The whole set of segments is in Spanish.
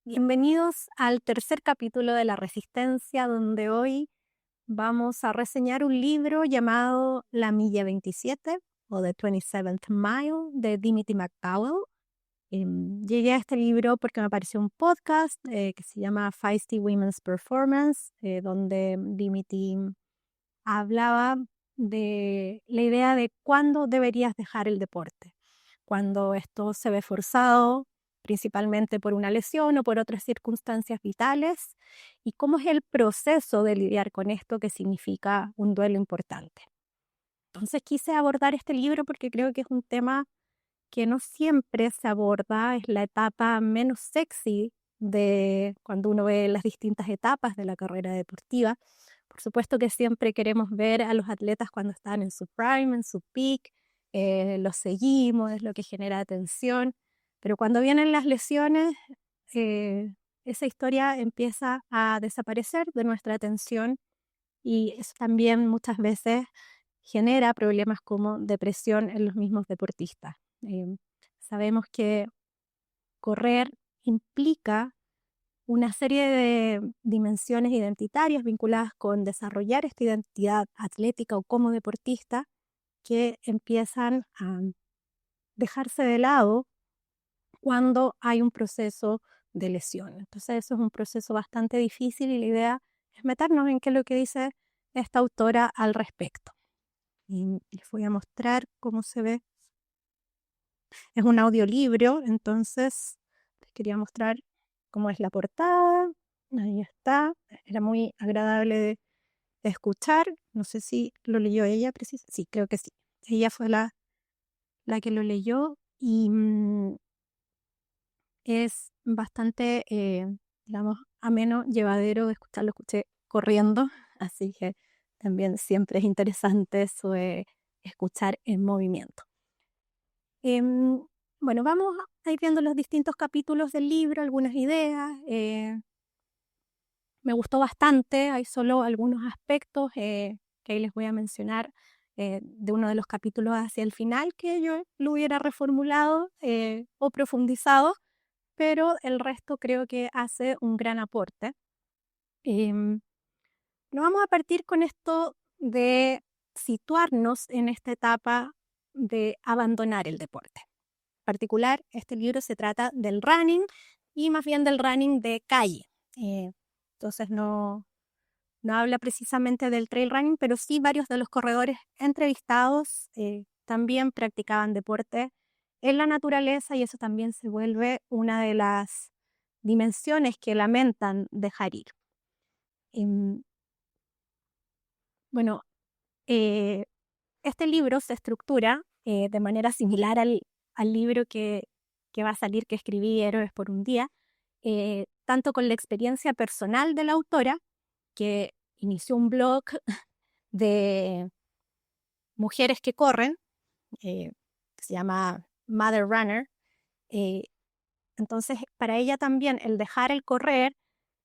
Bienvenidos al tercer capítulo de La Resistencia, donde hoy vamos a reseñar un libro llamado La Milla 27 o The 27th Mile de Dimity McDowell. Llegué a este libro porque me apareció un podcast que se llama Feisty Women's Performance, donde Dimity hablaba de la idea de cuándo deberías dejar el deporte, cuando esto se ve forzado, principalmente por una lesión o por otras circunstancias vitales, y cómo es el proceso de lidiar con esto que significa un duelo importante. Entonces quise abordar este libro porque creo que es un tema que no siempre se aborda, es la etapa menos sexy de cuando uno ve las distintas etapas de la carrera deportiva. Por supuesto que siempre queremos ver a los atletas cuando están en su prime, en su peak, los seguimos, es lo que genera atención, pero cuando vienen las lesiones, eh, esa historia empieza a desaparecer de nuestra atención y eso también muchas veces genera problemas como depresión en los mismos deportistas. Sabemos que correr implica una serie de dimensiones identitarias vinculadas con desarrollar esta identidad atlética o como deportista que empiezan a dejarse de lado cuando hay un proceso de lesión. Entonces eso es un proceso bastante difícil y la idea es meternos en qué es lo que dice esta autora al respecto. Y les voy a mostrar cómo se ve. Es un audiolibro, entonces les quería mostrar cómo es la portada. Ahí está. Era muy agradable de escuchar. No sé si lo leyó ella, sí, creo que sí. Ella fue la que lo leyó y es bastante, digamos, ameno, llevadero de escucharlo. Escuché corriendo, así que también siempre es interesante eso de escuchar en movimiento. Em, bueno, vamos a ir viendo los distintos capítulos del libro, algunas ideas. Me gustó bastante, hay solo algunos aspectos que ahí les voy a mencionar de uno de los capítulos hacia el final que yo lo hubiera reformulado o profundizado, pero el resto creo que hace un gran aporte. Em, no vamos a partir con esto de situarnos en esta etapa de abandonar el deporte particular, este libro se trata del running y más bien del running de calle. Entonces no habla precisamente del trail running, pero sí varios de los corredores entrevistados también practicaban deporte en la naturaleza y eso también se vuelve una de las dimensiones que lamentan dejar ir. Em, bueno, eh, este libro se estructura de manera similar al libro que va a salir, que escribí, Héroes por un día, tanto con la experiencia personal de la autora, que inició un blog de mujeres que corren, que se llama Mother Runner. eh, entonces, para ella también el dejar el correr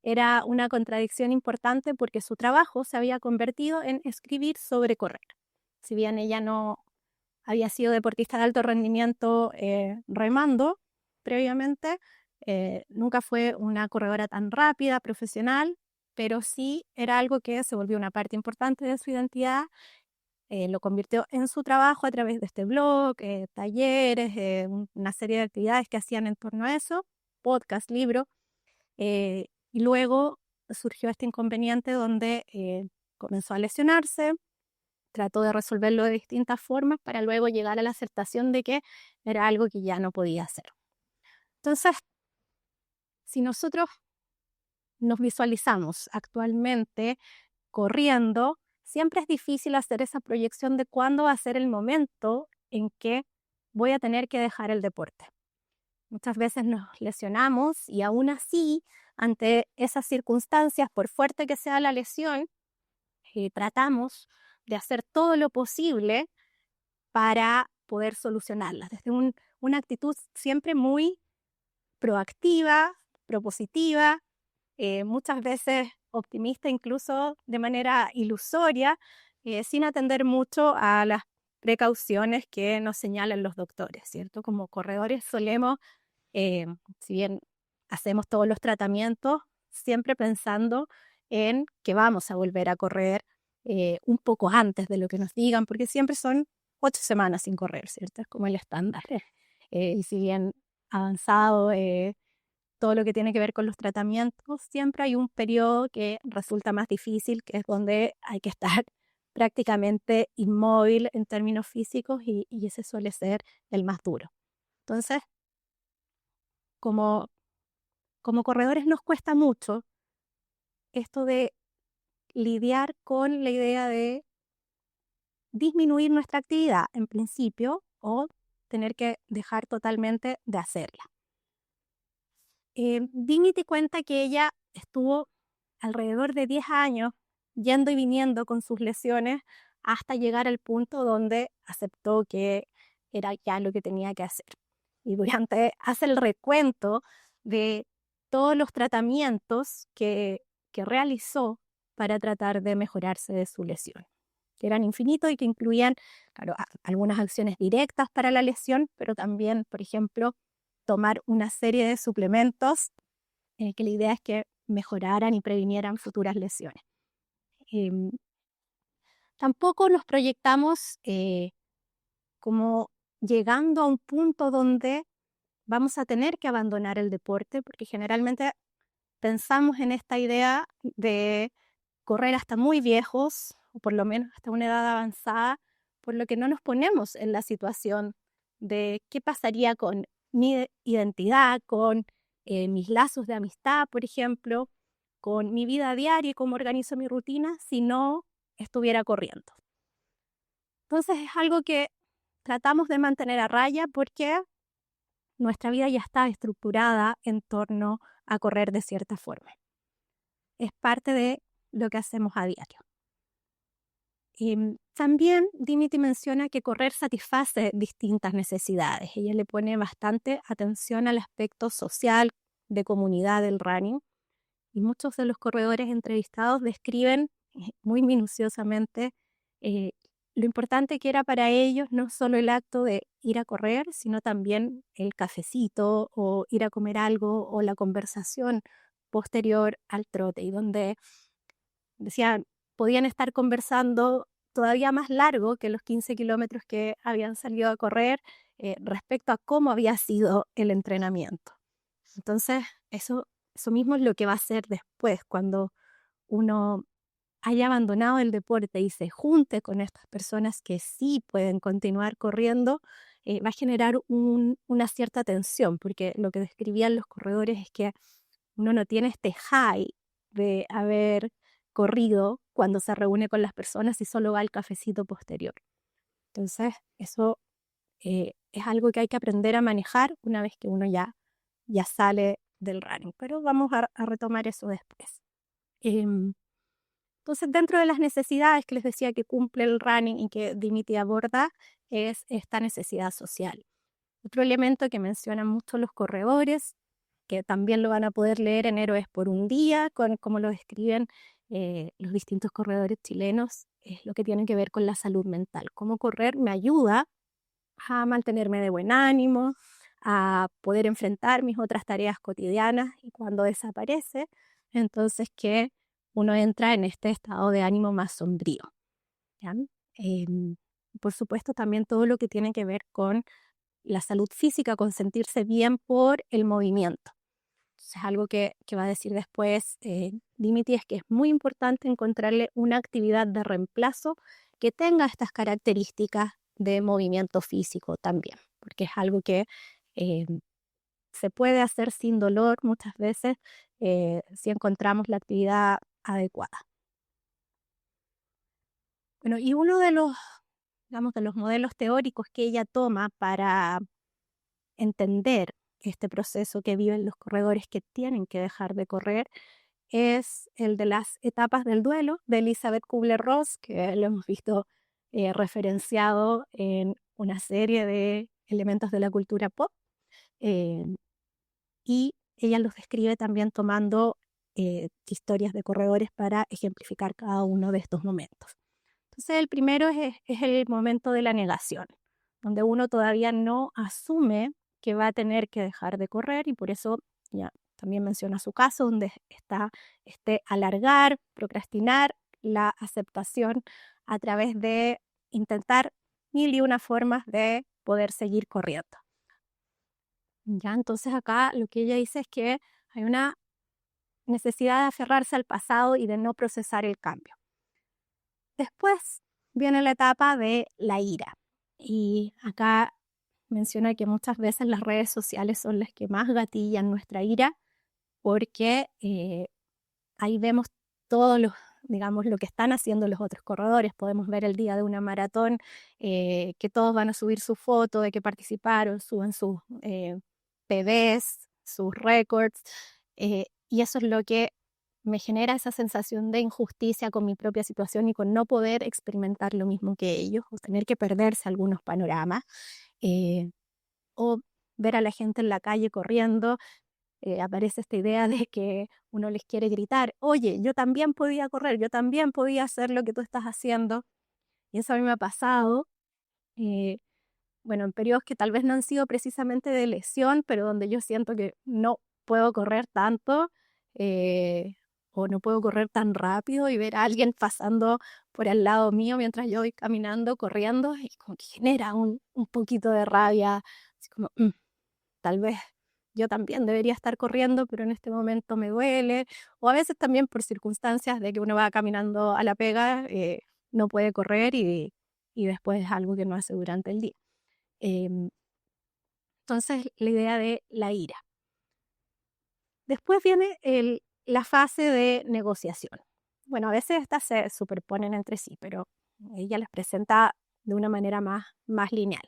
era una contradicción importante porque su trabajo se había convertido en escribir sobre correr. Si bien ella no había sido deportista de alto rendimiento remando previamente. Nunca fue una corredora tan rápida, profesional, pero sí era algo que se volvió una parte importante de su identidad. Lo convirtió en su trabajo a través de este blog, talleres, una serie de actividades que hacían en torno a eso, podcast, libro. Y luego surgió este inconveniente donde comenzó a lesionarse, trató de resolverlo de distintas formas para luego llegar a la aceptación de que era algo que ya no podía hacer. Entonces, si nosotros nos visualizamos actualmente corriendo, siempre es difícil hacer esa proyección de cuándo va a ser el momento en que voy a tener que dejar el deporte. Muchas veces nos lesionamos y aún así, ante esas circunstancias, por fuerte que sea la lesión, tratamos de hacer todo lo posible para poder solucionarlas, desde una actitud siempre muy proactiva, propositiva, muchas veces optimista, incluso de manera ilusoria, sin atender mucho a las precauciones que nos señalan los doctores, ¿cierto? Como corredores solemos, si bien hacemos todos los tratamientos siempre pensando en que vamos a volver a correr un poco antes de lo que nos digan, porque siempre son 8 semanas sin correr, ¿cierto? Es como el estándar. Y si bien avanzado todo lo que tiene que ver con los tratamientos, siempre hay un periodo que resulta más difícil, que es donde hay que estar prácticamente inmóvil en términos físicos y ese suele ser el más duro. Entonces, como, como corredores nos cuesta mucho esto de lidiar con la idea de disminuir nuestra actividad en principio o tener que dejar totalmente de hacerla. Dignity cuenta que ella estuvo alrededor de 10 años yendo y viniendo con sus lesiones hasta llegar al punto donde aceptó que era ya lo que tenía que hacer. Y hace el recuento de todos los tratamientos que realizó para tratar de mejorarse de su lesión, que eran infinitos y que incluían, claro, algunas acciones directas para la lesión, pero también, por ejemplo, tomar una serie de suplementos que la idea es que mejoraran y previnieran futuras lesiones. Em, Tampoco nos proyectamos como llegando a un punto donde vamos a tener que abandonar el deporte, porque generalmente pensamos en esta idea de correr hasta muy viejos, o por lo menos hasta una edad avanzada, por lo que no nos ponemos en la situación de qué pasaría con mi identidad, con mis lazos de amistad, por ejemplo, con mi vida diaria y cómo organizo mi rutina si no estuviera corriendo. Entonces es algo que tratamos de mantener a raya porque nuestra vida ya está estructurada en torno a correr de cierta forma. Es parte de lo que hacemos a diario. También Dimitri menciona que correr satisface distintas necesidades. Ella le pone bastante atención al aspecto social de comunidad del running y muchos de los corredores entrevistados describen muy minuciosamente eh, lo importante que era para ellos no solo el acto de ir a correr, sino también el cafecito o ir a comer algo o la conversación posterior al trote y donde decían, podían estar conversando todavía más largo que los 15 kilómetros que habían salido a correr respecto a cómo había sido el entrenamiento. Entonces, eso mismo es lo que va a hacer después, cuando uno haya abandonado el deporte y se junte con estas personas que sí pueden continuar corriendo, va a generar una cierta tensión, porque lo que describían los corredores es que uno no tiene este high de haber corrido cuando se reúne con las personas y solo va al cafecito posterior. Entonces, eso es algo que hay que aprender a manejar una vez que uno ya sale del running, pero vamos a retomar eso después. Em, entonces, dentro de las necesidades que les decía que cumple el running y que Dimitri aborda, es esta necesidad social. Otro elemento que mencionan mucho los corredores, que también lo van a poder leer en Héroes por un día, como lo describen los distintos corredores chilenos, es lo que tiene que ver con la salud mental. Cómo correr me ayuda a mantenerme de buen ánimo, a poder enfrentar mis otras tareas cotidianas y cuando desaparece, entonces que uno entra en este estado de ánimo más sombrío. ¿Ya? Em, por supuesto, también todo lo que tiene que ver con la salud física, con sentirse bien por el movimiento. Es algo que va a decir después Dimitri, es que es muy importante encontrarle una actividad de reemplazo que tenga estas características de movimiento físico también, porque es algo que eh, se puede hacer sin dolor muchas veces si encontramos la actividad adecuada. Bueno, y uno de los, digamos, de los modelos teóricos que ella toma para entender este proceso que viven los corredores que tienen que dejar de correr es el de las etapas del duelo de Elizabeth Kubler-Ross, que lo hemos visto referenciado en una serie de elementos de la cultura pop. eh, y ella los describe también tomando historias de corredores para ejemplificar cada uno de estos momentos. Entonces, el primero es el momento de la negación, donde uno todavía no asume que va a tener que dejar de correr y por eso ya también menciona su caso, donde está alargar, procrastinar la aceptación a través de intentar mil y una formas de poder seguir corriendo. Ya, entonces acá lo que ella dice es que hay una necesidad de aferrarse al pasado y de no procesar el cambio. Después viene la etapa de la ira. Y acá menciona que muchas veces las redes sociales son las que más gatillan nuestra ira porque ahí vemos todos los, digamos, lo que están haciendo los otros corredores. Podemos ver el día de una maratón, que todos van a subir su foto de que participaron, suben sus PBs, sus récords, y eso es lo que me genera esa sensación de injusticia con mi propia situación y con no poder experimentar lo mismo que ellos, o tener que perderse algunos panoramas, eh, o ver a la gente en la calle corriendo. Aparece esta idea de que uno les quiere gritar, oye, yo también podía correr, yo también podía hacer lo que tú estás haciendo. Y eso a mí me ha pasado, eh, bueno, en periodos que tal vez no han sido precisamente de lesión, pero donde yo siento que no puedo correr tanto, eh, o no puedo correr tan rápido, y ver a alguien pasando por al lado mío mientras yo voy caminando, corriendo, y como que genera un poquito de rabia, así como, tal vez yo también debería estar corriendo, pero en este momento me duele, o a veces también por circunstancias de que uno va caminando a la pega, no puede correr y después es algo que no hace durante el día. Em, entonces, la idea de la ira. Después viene la fase de negociación. Bueno, a veces estas se superponen entre sí, pero ella las presenta de una manera más lineal.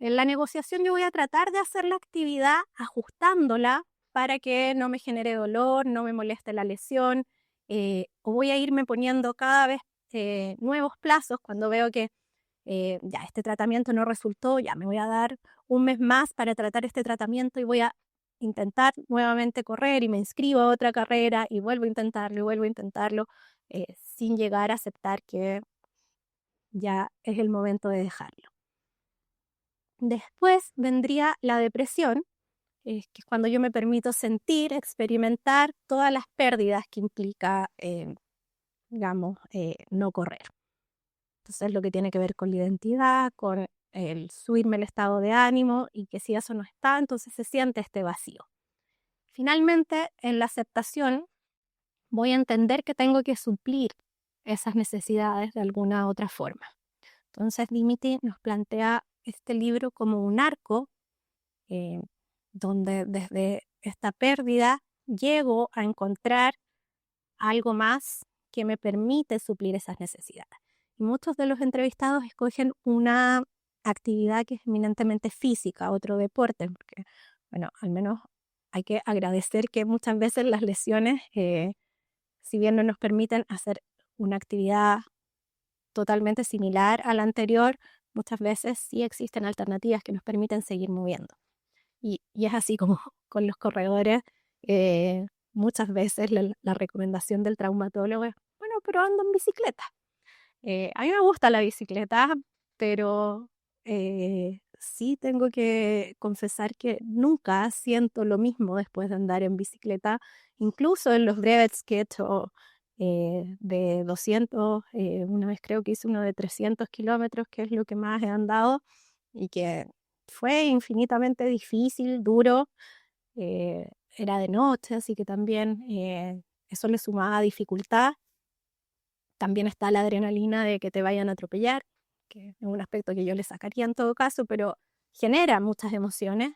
En la negociación yo voy a tratar de hacer la actividad ajustándola para que no me genere dolor, no me moleste la lesión, o voy a irme poniendo cada vez nuevos plazos cuando veo que ya este tratamiento no resultó, ya me voy a dar un mes más para tratar este tratamiento y voy a intentar nuevamente correr y me inscribo a otra carrera y vuelvo a intentarlo y vuelvo a intentarlo, sin llegar a aceptar que ya es el momento de dejarlo. Después vendría la depresión, que es cuando yo me permito sentir, experimentar todas las pérdidas que implica, digamos, no correr. Entonces, lo que tiene que ver con la identidad, con el subirme el estado de ánimo, y que si eso no está, entonces se siente este vacío. Finalmente, en la aceptación, voy a entender que tengo que suplir esas necesidades de alguna otra forma. Entonces, Dimitri nos plantea este libro como un arco, eh, donde desde esta pérdida llego a encontrar algo más que me permite suplir esas necesidades. Y muchos de los entrevistados escogen una actividad que es eminentemente física, otro deporte, porque, bueno, al menos hay que agradecer que muchas veces las lesiones, si bien no nos permiten hacer una actividad totalmente similar a la anterior, muchas veces sí existen alternativas que nos permiten seguir moviendo. Y es así como con los corredores, muchas veces la recomendación del traumatólogo es, bueno, pero ando en bicicleta. A mí me gusta la bicicleta, pero sí tengo que confesar que nunca siento lo mismo después de andar en bicicleta, incluso en los brevets que he hecho, de 200, una vez creo que hice uno de 300 kilómetros, que es lo que más he andado, y que fue infinitamente difícil, duro, era de noche, así que también eso le sumaba dificultad. También está la adrenalina de que te vayan a atropellar, que es un aspecto que yo le sacaría en todo caso, pero genera muchas emociones.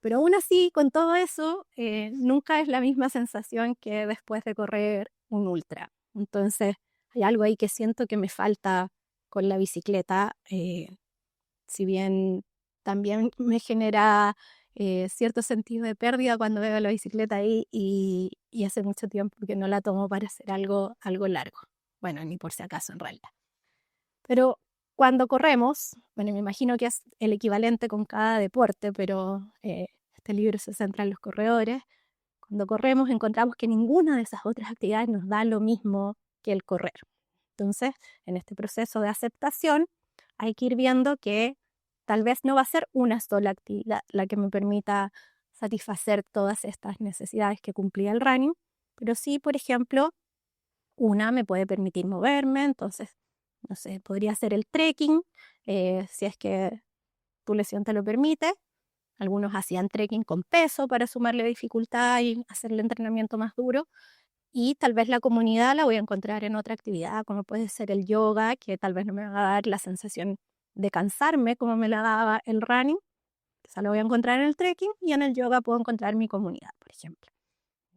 Pero aún así, con todo eso, nunca es la misma sensación que después de correr un ultra. Entonces, hay algo ahí que siento que me falta con la bicicleta, si bien también me genera cierto sentido de pérdida cuando veo la bicicleta ahí, y hace mucho tiempo que no la tomo para hacer algo largo. Bueno, ni por si acaso en realidad. Pero cuando corremos, bueno, me imagino que es el equivalente con cada deporte, pero este libro se centra en los corredores. Cuando corremos encontramos que ninguna de esas otras actividades nos da lo mismo que el correr. Entonces, en este proceso de aceptación, hay que ir viendo que tal vez no va a ser una sola actividad la que me permita satisfacer todas estas necesidades que cumplía el running, pero sí, por ejemplo, una me puede permitir moverme, entonces, no sé, podría ser el trekking, si es que tu lesión te lo permite. Algunos hacían trekking con peso para sumarle dificultad y hacer el entrenamiento más duro. Y tal vez la comunidad la voy a encontrar en otra actividad, como puede ser el yoga, que tal vez no me va a dar la sensación de cansarme como me la daba el running. O sea, lo voy a encontrar en el trekking y en el yoga puedo encontrar mi comunidad, por ejemplo.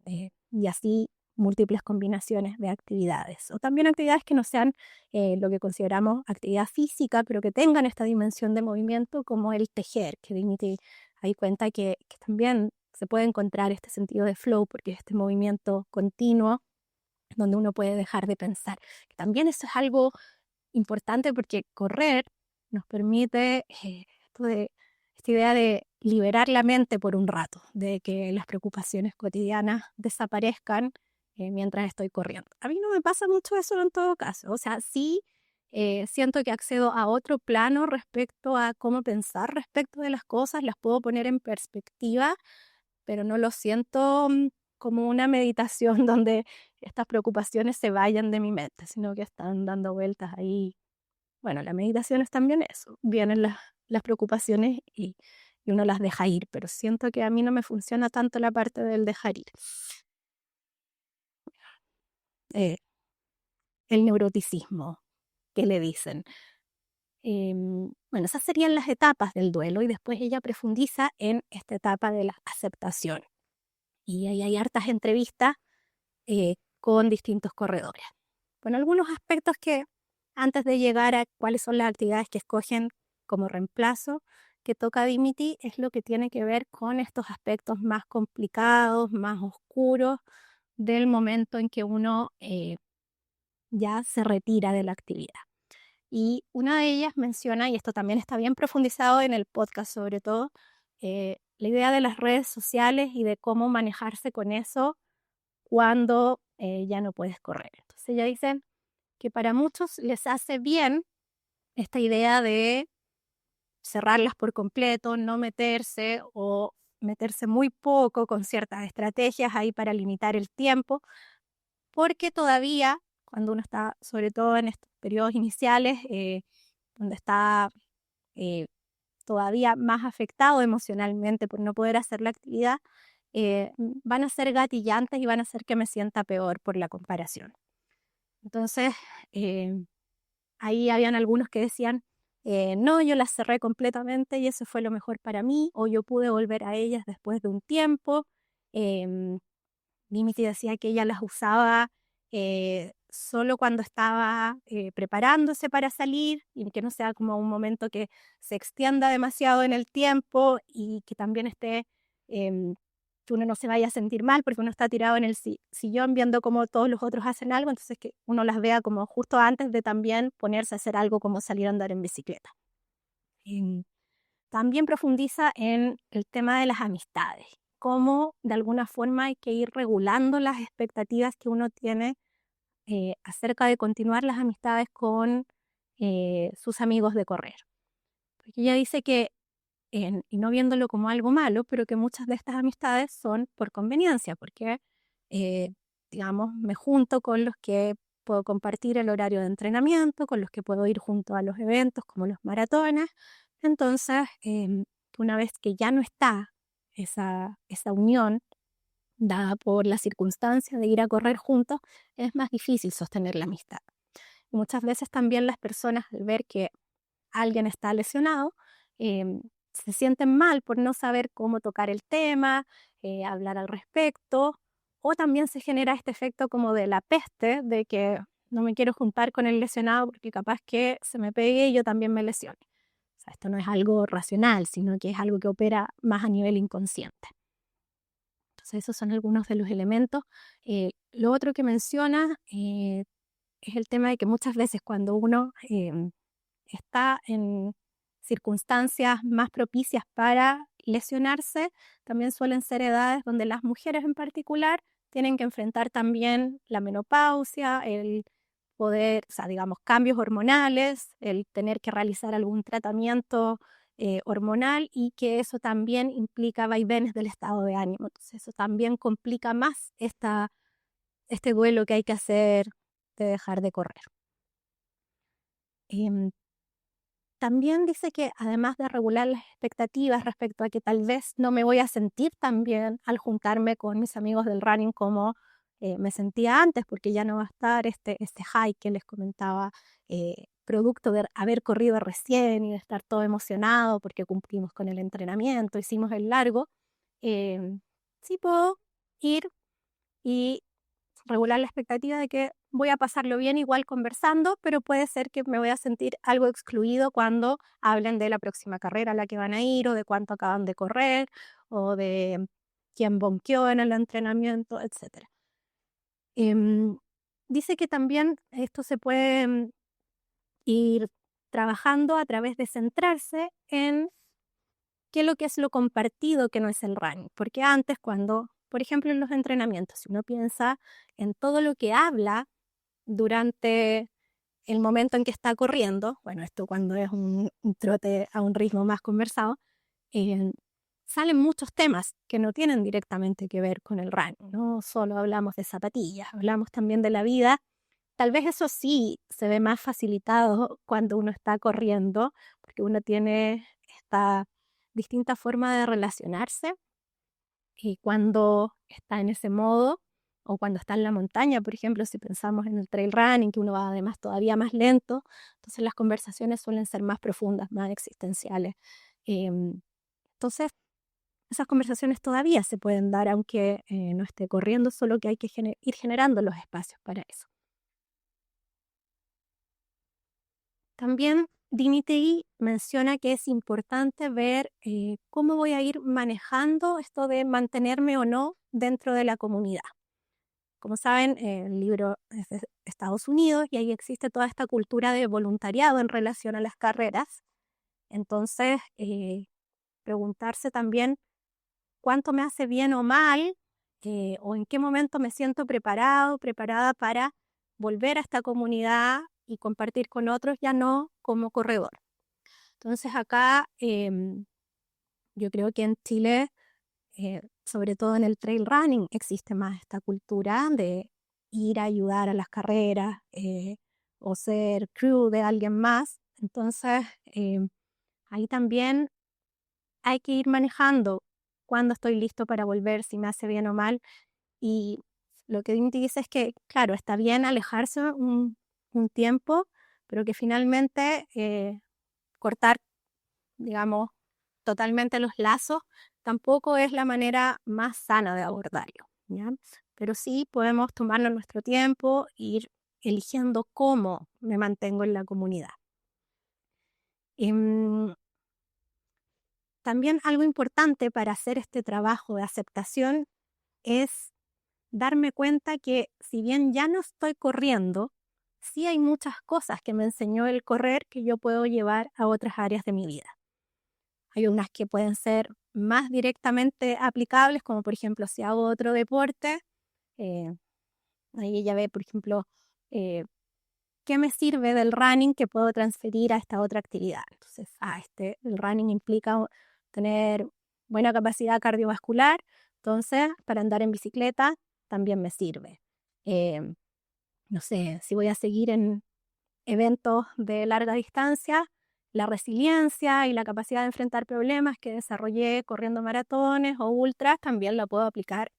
Y así múltiples combinaciones de actividades. O también actividades que no sean lo que consideramos actividad física, pero que tengan esta dimensión de movimiento, como el tejer, que Dignity ahí cuenta que también se puede encontrar este sentido de flow, porque es este movimiento continuo donde uno puede dejar de pensar. También eso es algo importante porque correr nos permite esta idea de liberar la mente por un rato, de que las preocupaciones cotidianas desaparezcan mientras estoy corriendo. A mí no me pasa mucho eso en todo caso, o sea, sí siento que accedo a otro plano respecto a cómo pensar respecto de las cosas, las puedo poner en perspectiva, pero no lo siento como una meditación donde estas preocupaciones se vayan de mi mente, sino que están dando vueltas ahí. Bueno, la meditación es también eso, vienen las preocupaciones y uno las deja ir, pero siento que a mí no me funciona tanto la parte del dejar ir. Eh, el neuroticismo, que le dicen. Bueno, esas serían las etapas del duelo y después ella profundiza en esta etapa de la aceptación. Y ahí hay hartas entrevistas con distintos corredores. Bueno, algunos aspectos que antes de llegar a cuáles son las actividades que escogen como reemplazo que toca Dignity es lo que tiene que ver con estos aspectos más complicados, más oscuros del momento en que uno ya se retira de la actividad. Y una de ellas menciona, y esto también está bien profundizado en el podcast sobre todo, la idea de las redes sociales y de cómo manejarse con eso cuando ya no puedes correr. Entonces ella dice que para muchos les hace bien esta idea de cerrarlas por completo, no meterse o meterse muy poco con ciertas estrategias ahí para limitar el tiempo, porque todavía cuando uno está, sobre todo en estos periodos iniciales, donde está eh, todavía más afectado emocionalmente por no poder hacer la actividad, van a ser gatillantes y van a hacer que me sienta peor por la comparación. Entonces, ahí habían algunos que decían, no, yo las cerré completamente y eso fue lo mejor para mí, o yo pude volver a ellas después de un tiempo. Em, Dimity decía que ella las usaba solo cuando estaba preparándose para salir y que no sea como un momento que se extienda demasiado en el tiempo y que también esté, que uno no se vaya a sentir mal porque uno está tirado en el sillón viendo cómo todos los otros hacen algo, entonces que uno las vea como justo antes de también ponerse a hacer algo como salir a andar en bicicleta. También profundiza en el tema de las amistades, cómo de alguna forma hay que ir regulando las expectativas que uno tiene acerca de continuar las amistades con sus amigos de correr. Porque ella dice que, y no viéndolo como algo malo, pero que muchas de estas amistades son por conveniencia, porque, eh, digamos, me junto con los que puedo compartir el horario de entrenamiento, con los que puedo ir junto a los eventos como los maratones. Entonces, una vez que ya no está esa unión dada por la circunstancia de ir a correr juntos, es más difícil sostener la amistad. Muchas veces también las personas al ver que alguien está lesionado, se sienten mal por no saber cómo tocar el tema, hablar al respecto, o también se genera este efecto como de la peste, de que no me quiero juntar con el lesionado porque capaz que se me pegue y yo también me lesione. O sea, esto no es algo racional, sino que es algo que opera más a nivel inconsciente. Entonces, esos son algunos de los elementos. Lo otro que menciona es el tema de que muchas veces cuando uno está en circunstancias más propicias para lesionarse, también suelen ser edades donde las mujeres en particular tienen que enfrentar también la menopausia, el poder, o sea, digamos, cambios hormonales, el tener que realizar algún tratamiento hormonal y que eso también implica vaivenes del estado de ánimo. Entonces eso también complica más este duelo que hay que hacer de dejar de correr. Em, También dice que además de regular las expectativas respecto a que tal vez no me voy a sentir tan bien al juntarme con mis amigos del running como me sentía antes, porque ya no va a estar este high que les comentaba, producto de haber corrido recién y de estar todo emocionado porque cumplimos con el entrenamiento, hicimos el largo. Sí puedo ir y regular la expectativa de que voy a pasarlo bien igual conversando, pero puede ser que me voy a sentir algo excluido cuando hablen de la próxima carrera a la que van a ir, o de cuánto acaban de correr, o de quién bonqueó en el entrenamiento, etc. Em, Dice que también esto se puede ir trabajando a través de centrarse en qué es lo que es lo compartido que no es el running. Porque antes, cuando, por ejemplo, en los entrenamientos, si uno piensa en todo lo que habla durante el momento en que está corriendo, bueno, esto cuando es un trote a un ritmo más conversado, eh, salen muchos temas que no tienen directamente que ver con el running. No solo hablamos de zapatillas, hablamos también de la vida. Tal vez eso sí se ve más facilitado cuando uno está corriendo, porque uno tiene esta distinta forma de relacionarse, y cuando está en ese modo o cuando está en la montaña, por ejemplo, si pensamos en el trail running, que uno va además todavía más lento, entonces las conversaciones suelen ser más profundas, más existenciales. Em, entonces, esas conversaciones todavía se pueden dar aunque no esté corriendo, solo que hay que ir generando los espacios para eso. También Dimitri menciona que es importante ver cómo voy a ir manejando esto de mantenerme o no dentro de la comunidad. Como saben, el libro es de Estados Unidos y ahí existe toda esta cultura de voluntariado en relación a las carreras. Entonces, preguntarse también cuánto me hace bien o mal, o en qué momento me siento preparado, preparada para volver a esta comunidad y compartir con otros, ya no como corredor. Entonces acá yo creo que en Chile, sobre todo en el trail running, existe más esta cultura de ir a ayudar a las carreras, o ser crew de alguien más. Entonces, ahí también hay que ir manejando cuándo estoy listo para volver, si me hace bien o mal. Y lo que Dimitri dice es que, claro, está bien alejarse un tiempo, pero que finalmente cortar, digamos, totalmente los lazos tampoco es la manera más sana de abordarlo, ¿ya? Pero sí podemos tomarnos nuestro tiempo e ir eligiendo cómo me mantengo en la comunidad. Em, También algo importante para hacer este trabajo de aceptación es darme cuenta que si bien ya no estoy corriendo, sí hay muchas cosas que me enseñó el correr que yo puedo llevar a otras áreas de mi vida. Hay unas que pueden ser más directamente aplicables, como por ejemplo si hago otro deporte, eh, ahí ella ve, por ejemplo, eh, qué me sirve del running que puedo transferir a esta otra actividad. Entonces, el running implica tener buena capacidad cardiovascular, entonces para andar en bicicleta también me sirve. Eh, no sé, si voy a seguir en eventos de larga distancia, la resiliencia y la capacidad de enfrentar problemas que desarrollé corriendo maratones o ultras también la puedo aplicar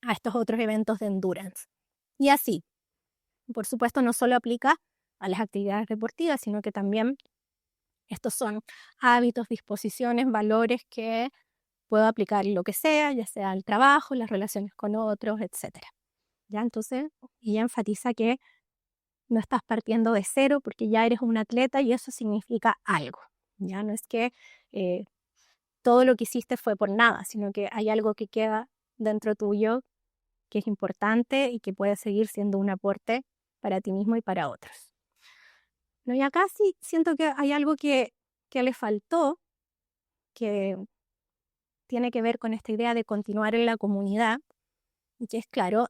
a estos otros eventos de endurance. Y así, por supuesto, no solo aplica a las actividades deportivas, sino que también estos son hábitos, disposiciones, valores que puedo aplicar en lo que sea, ya sea el trabajo, las relaciones con otros, etc. ¿Ya? Entonces, ella enfatiza que no estás partiendo de cero porque ya eres un atleta y eso significa algo. Ya no es que eh, todo lo que hiciste fue por nada, sino que hay algo que queda dentro tuyo que es importante y que puede seguir siendo un aporte para ti mismo y para otros. No, y acá sí siento que hay algo que le faltó, que tiene que ver con esta idea de continuar en la comunidad, y que es claro,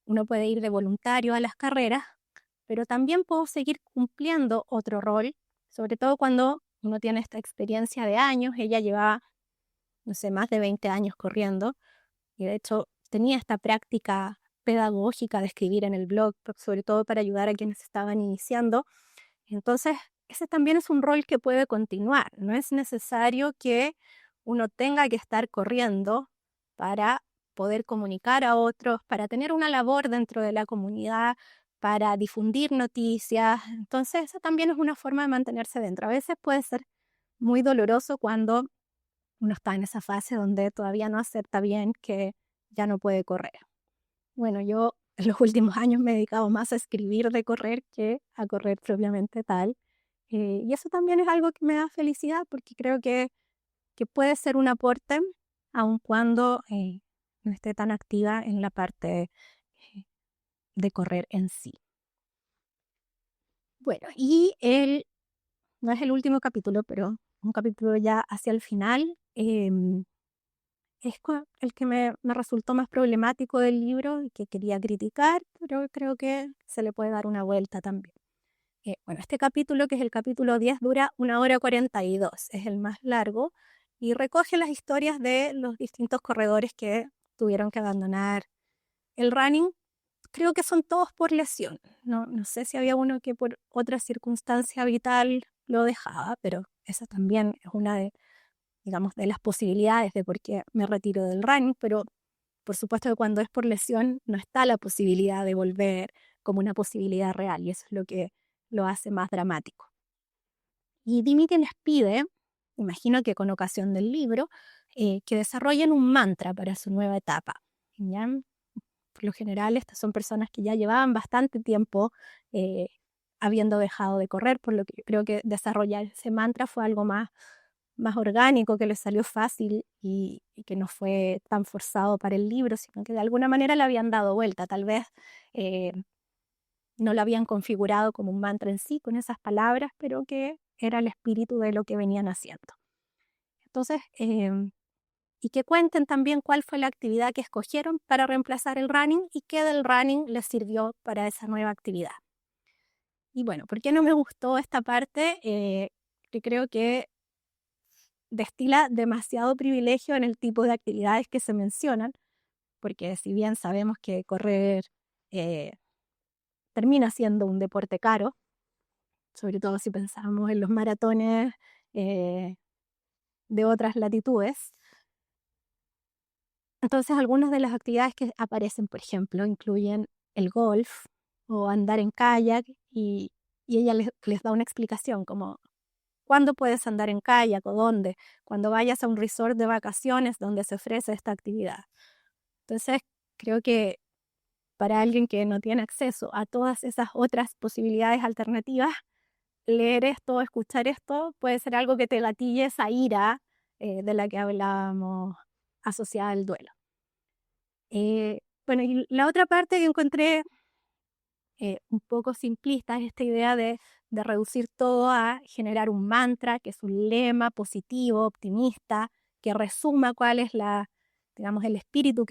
uno puede ir de voluntario a las carreras, pero también puedo seguir cumpliendo otro rol, sobre todo cuando uno tiene esta experiencia de años. Ella llevaba, no sé, más de 20 años corriendo y de hecho tenía esta práctica pedagógica de escribir en el blog, sobre todo para ayudar a quienes estaban iniciando. Entonces, ese también es un rol que puede continuar. No es necesario que uno tenga que estar corriendo para poder comunicar a otros, para tener una labor dentro de la comunidad, para difundir noticias. Entonces, esa también es una forma de mantenerse dentro. A veces puede ser muy doloroso cuando uno está en esa fase donde todavía no acepta bien que ya no puede correr. Bueno, yo en los últimos años me he dedicado más a escribir de correr que a correr propiamente tal. Y eso también es algo que me da felicidad porque creo que puede ser un aporte, aun cuando no esté tan activa en la parte de correr en sí. Bueno, no es el último capítulo, pero un capítulo ya hacia el final. El que me resultó más problemático del libro y que quería criticar, pero creo que se le puede dar una vuelta también. Bueno, este capítulo, que es el capítulo 10, dura 1 hora 42, es el más largo y recoge las historias de los distintos corredores que tuvieron que abandonar el running. Creo que son todos por lesión. No sé si había uno que por otra circunstancia vital lo dejaba, pero esa también es una de, digamos, de las posibilidades de por qué me retiro del running, pero por supuesto que cuando es por lesión no está la posibilidad de volver como una posibilidad real y eso es lo que lo hace más dramático. Y Dimitri les pide, imagino que con ocasión del libro, que desarrollen un mantra para su nueva etapa. ¿Ya? Por lo general, estas son personas que ya llevaban bastante tiempo eh, habiendo dejado de correr, por lo que yo creo que desarrollar ese mantra fue algo más orgánico, que les salió fácil y que no fue tan forzado para el libro, sino que de alguna manera le habían dado vuelta. Tal vez eh, no lo habían configurado como un mantra en sí, con esas palabras, pero que era el espíritu de lo que venían haciendo. Entonces, y que cuenten también cuál fue la actividad que escogieron para reemplazar el running y qué del running les sirvió para esa nueva actividad. Y bueno, ¿por qué no me gustó esta parte? Que creo que destila demasiado privilegio en el tipo de actividades que se mencionan, porque si bien sabemos que correr eh, termina siendo un deporte caro, sobre todo si pensamos en los maratones eh, de otras latitudes. Entonces, algunas de las actividades que aparecen, por ejemplo, incluyen el golf o andar en kayak y ella les da una explicación como cuándo puedes andar en kayak o dónde, cuando vayas a un resort de vacaciones donde se ofrece esta actividad. Entonces, creo que para alguien que no tiene acceso a todas esas otras posibilidades alternativas, leer esto, escuchar esto, puede ser algo que te gatille esa ira de la que hablábamos asociada al duelo. Bueno, y la otra parte que encontré un poco simplista es esta idea de reducir todo a generar un mantra, que es un lema positivo, optimista, que resuma cuál es digamos, el espíritu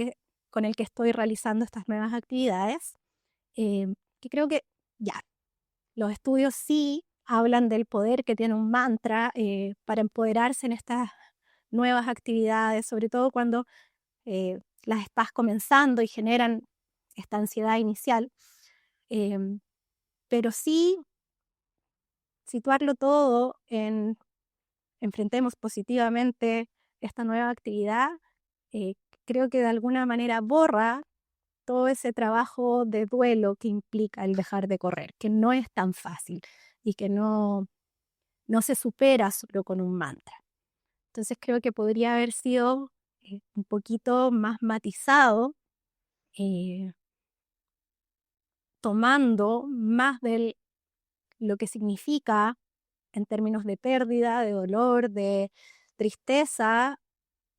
con el que estoy realizando estas nuevas actividades. Que creo que ya, los estudios sí hablan del poder que tiene un mantra para empoderarse en estas nuevas actividades, sobre todo cuando las estás comenzando y generan esta ansiedad inicial. Em, pero sí situarlo todo en enfrentemos positivamente esta nueva actividad, eh, creo que de alguna manera borra todo ese trabajo de duelo que implica el dejar de correr, que no es tan fácil y que no se supera solo con un mantra. Entonces creo que podría haber sido un poquito más matizado, eh, tomando más de lo que significa en términos de pérdida, de dolor, de tristeza,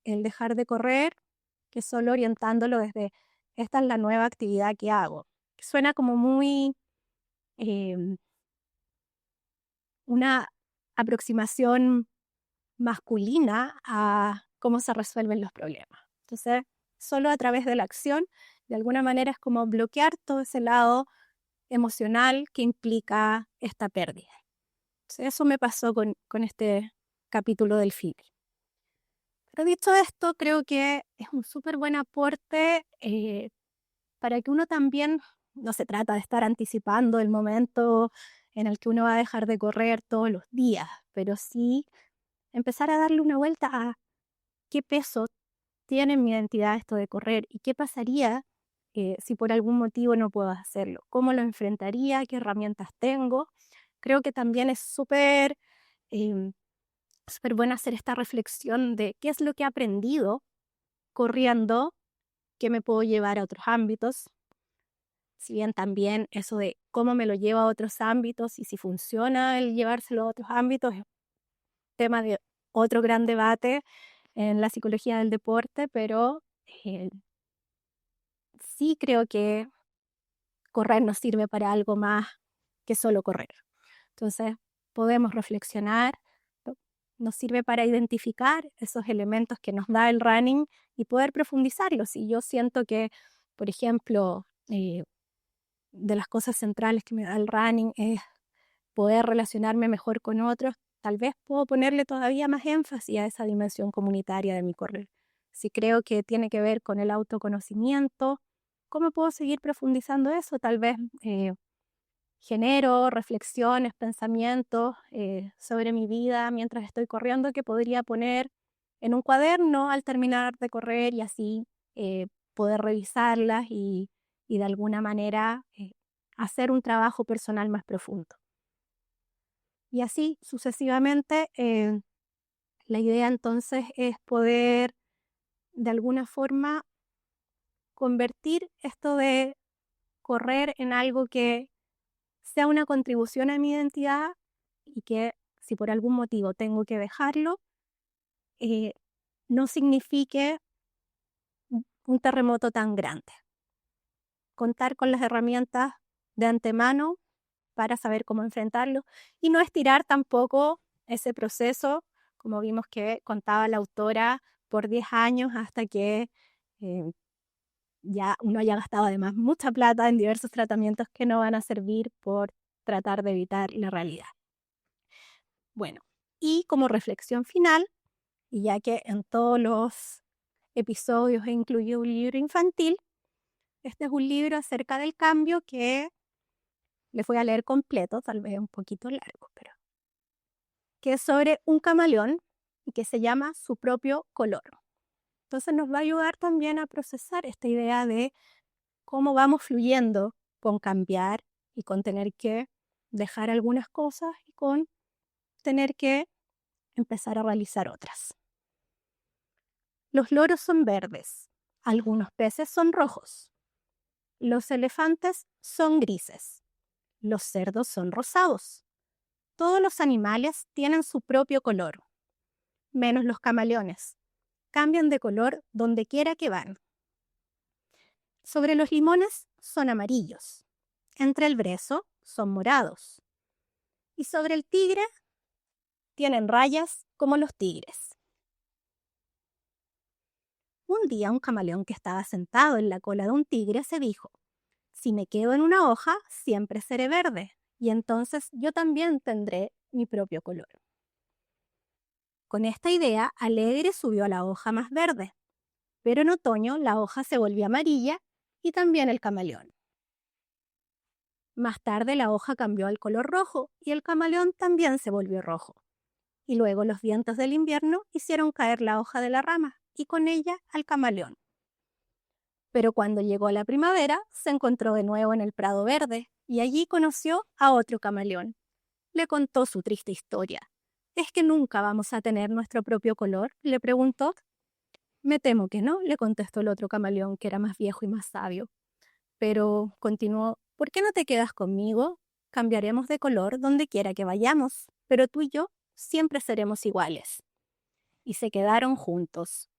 el dejar de correr, que solo orientándolo desde esta es la nueva actividad que hago. Suena como muy em, una aproximación masculina a cómo se resuelven los problemas. Entonces, solo a través de la acción, de alguna manera es como bloquear todo ese lado emocional que implica esta pérdida. Entonces, eso me pasó con este capítulo del FIBI. Pero dicho esto, creo que es un súper buen aporte para que uno también, no se trata de estar anticipando el momento en el que uno va a dejar de correr todos los días, pero sí empezar a darle una vuelta a qué peso tiene en mi identidad esto de correr y qué pasaría si por algún motivo no puedo hacerlo, cómo lo enfrentaría, qué herramientas tengo. Creo que también es em, súper bueno hacer esta reflexión de qué es lo que he aprendido corriendo, que me puedo llevar a otros ámbitos. Si bien también eso de cómo me lo llevo a otros ámbitos y si funciona el llevárselo a otros ámbitos es tema de otro gran debate en la psicología del deporte, pero eh, sí creo que correr nos sirve para algo más que solo correr. Entonces, podemos reflexionar, ¿no? Nos sirve para identificar esos elementos que nos da el running y poder profundizarlos. Y yo siento que, por ejemplo, de las cosas centrales que me da el running es poder relacionarme mejor con otros, tal vez puedo ponerle todavía más énfasis a esa dimensión comunitaria de mi correr. Si creo que tiene que ver con el autoconocimiento, ¿cómo puedo seguir profundizando eso? Tal vez genero reflexiones, pensamientos sobre mi vida mientras estoy corriendo que podría poner en un cuaderno al terminar de correr y así poder revisarlas y de alguna manera hacer un trabajo personal más profundo. Y así sucesivamente, la idea entonces es poder de alguna forma convertir esto de correr en algo que sea una contribución a mi identidad y que si por algún motivo tengo que dejarlo, eh, no signifique un terremoto tan grande. Contar con las herramientas de antemano para saber cómo enfrentarlo y no estirar tampoco ese proceso, como vimos que contaba la autora, por 10 años hasta que eh, ya uno haya gastado además mucha plata en diversos tratamientos que no van a servir por tratar de evitar la realidad. Bueno, y como reflexión final, y ya que en todos los episodios he incluido un libro infantil, este es un libro acerca del cambio que les voy a leer completo, tal vez un poquito largo, pero que es sobre un camaleón y que se llama Su propio color. Entonces nos va a ayudar también a procesar esta idea de cómo vamos fluyendo con cambiar y con tener que dejar algunas cosas y con tener que empezar a realizar otras. Los loros son verdes, algunos peces son rojos, los elefantes son grises, los cerdos son rosados. Todos los animales tienen su propio color, menos los camaleones. Cambian de color donde quiera que van. Sobre los limones son amarillos, entre el brezo son morados, y sobre el tigre tienen rayas como los tigres. Un día un camaleón que estaba sentado en la cola de un tigre se dijo: si me quedo en una hoja, siempre seré verde, y entonces yo también tendré mi propio color. Con esta idea, Alegre subió a la hoja más verde, pero en otoño la hoja se volvió amarilla y también el camaleón. Más tarde la hoja cambió al color rojo y el camaleón también se volvió rojo. Y luego los vientos del invierno hicieron caer la hoja de la rama y con ella al camaleón. Pero cuando llegó la primavera, se encontró de nuevo en el prado verde y allí conoció a otro camaleón. Le contó su triste historia. ¿Es que nunca vamos a tener nuestro propio color?, le preguntó. Me temo que no, le contestó el otro camaleón, que era más viejo y más sabio. Pero continuó: ¿por qué no te quedas conmigo? Cambiaremos de color donde quiera que vayamos, pero tú y yo siempre seremos iguales. Y se quedaron juntos.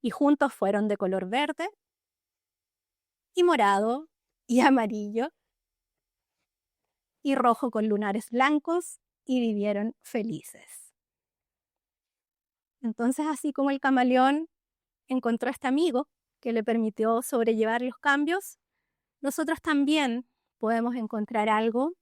Y juntos fueron de color verde y morado y amarillo y rojo con lunares blancos y vivieron felices. Entonces, así como el camaleón encontró a este amigo que le permitió sobrellevar los cambios, nosotros también podemos encontrar algo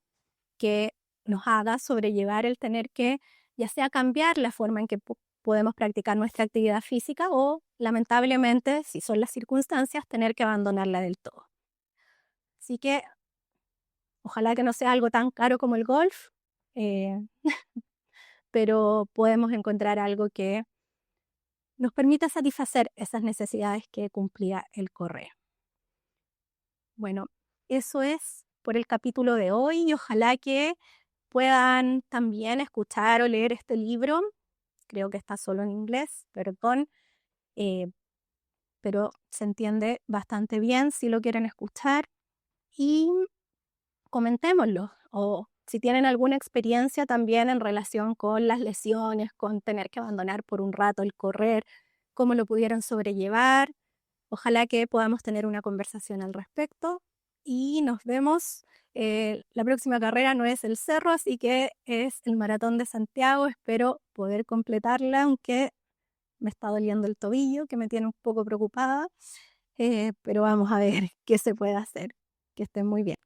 que nos haga sobrellevar el tener que, ya sea cambiar la forma en que podemos practicar nuestra actividad física o, lamentablemente, si son las circunstancias, tener que abandonarla del todo. Así que ojalá que no sea algo tan caro como el golf, eh, pero podemos encontrar algo que nos permita satisfacer esas necesidades que cumplía el correr. Bueno, eso es por el capítulo de hoy y ojalá que puedan también escuchar o leer este libro. Creo que está solo en inglés, perdón, eh, pero se entiende bastante bien si lo quieren escuchar y comentémoslo. O si tienen alguna experiencia también en relación con las lesiones, con tener que abandonar por un rato el correr, cómo lo pudieron sobrellevar. Ojalá que podamos tener una conversación al respecto y nos vemos. La próxima carrera no es el cerro, así que es el Maratón de Santiago. Espero poder completarla, aunque me está doliendo el tobillo, que me tiene un poco preocupada. Pero vamos a ver qué se puede hacer. Que estén muy bien.